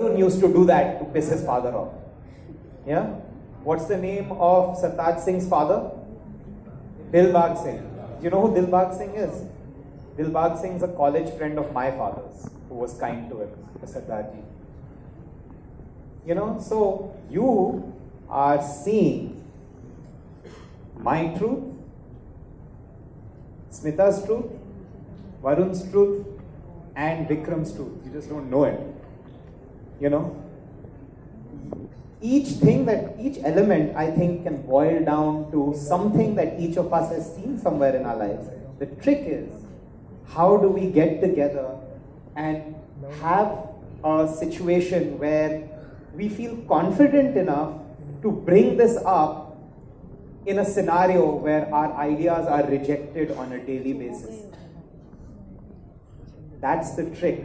Arun used to do that to piss his father off. Yeah? What's the name of Sartaj Singh's father? Dilbag Singh. Do you know who Dilbag Singh is? Dilbag Singh is a college friend of my father's who was kind to him, to Sardarji. You know, so you are seeing my truth, Smita's truth, Varun's truth, and Vikram's truth. You just don't know it. You know? Each element, I think, can boil down to something that each of us has seen somewhere in our lives. The trick is, how do we get together and have a situation where we feel confident enough to bring this up in a scenario where our ideas are rejected on a daily basis. That's the trick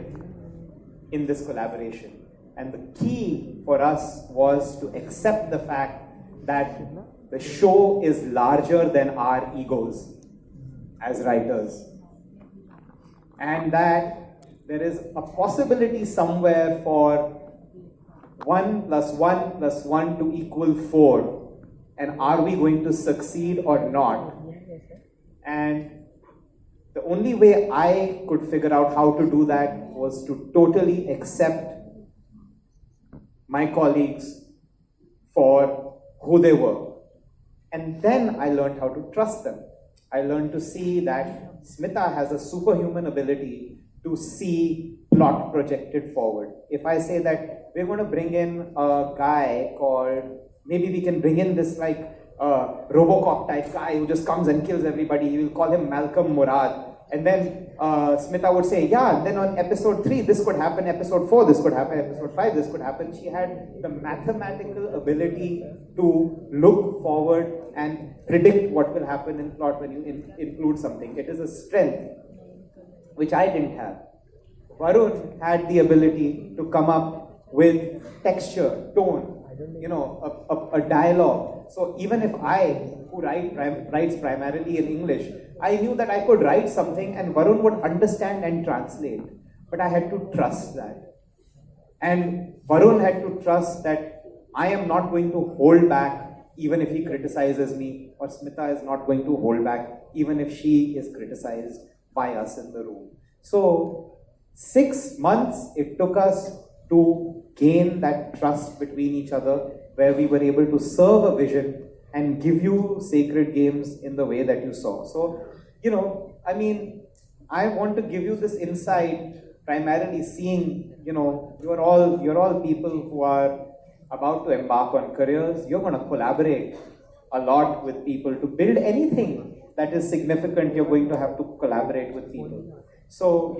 in this collaboration. And the key for us was to accept the fact that the show is larger than our egos as writers. And that there is a possibility somewhere for 1 + 1 + 1 to equal 4. And are we going to succeed or not? And the only way I could figure out how to do that was to totally accept my colleagues for who they were. And then I learned how to trust them. I learned to see that Smita has a superhuman ability to see plot projected forward. If I say that we're going to bring in a guy called, maybe we can bring in this Robocop type guy who just comes and kills everybody. You will call him Malcolm Murad. And then Smita would say, yeah, then on episode 3, this could happen, episode 4, this could happen, episode 5, this could happen. She had the mathematical ability to look forward and predict what will happen in plot when you include something. It is a strength which I didn't have. Varun had the ability to come up with texture, tone, a dialogue. So even if I, who writes primarily in English, I knew that I could write something and Varun would understand and translate. But I had to trust that. And Varun had to trust that I am not going to hold back even if he criticizes me, or Smita is not going to hold back even if she is criticized by us in the room. So 6 months it took us to gain that trust between each other, where we were able to serve a vision and give you Sacred Games in the way that you saw. So, I want to give you this insight, primarily seeing, you're all people who are about to embark on careers. You're going to collaborate a lot with people. To build anything that is significant, you're going to have to collaborate with people. So,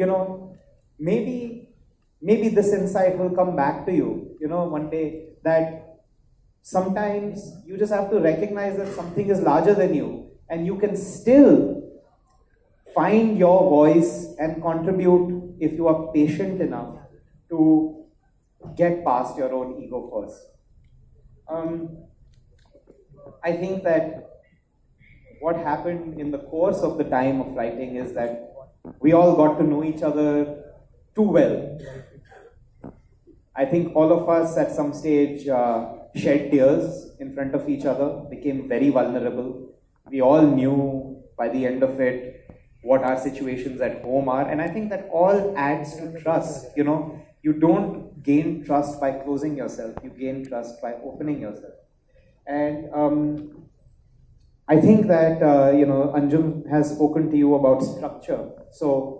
maybe this insight will come back to you, one day, that sometimes you just have to recognize that something is larger than you, and you can still find your voice and contribute if you are patient enough to get past your own ego first. I think that what happened in the course of the time of writing is that we all got to know each other too well. I think all of us at some stage shed tears in front of each other, became very vulnerable. We all knew by the end of it what our situations at home are, and I think that all adds to trust. You don't gain trust by closing yourself, you gain trust by opening yourself. And I think that Anjum has spoken to you about structure. So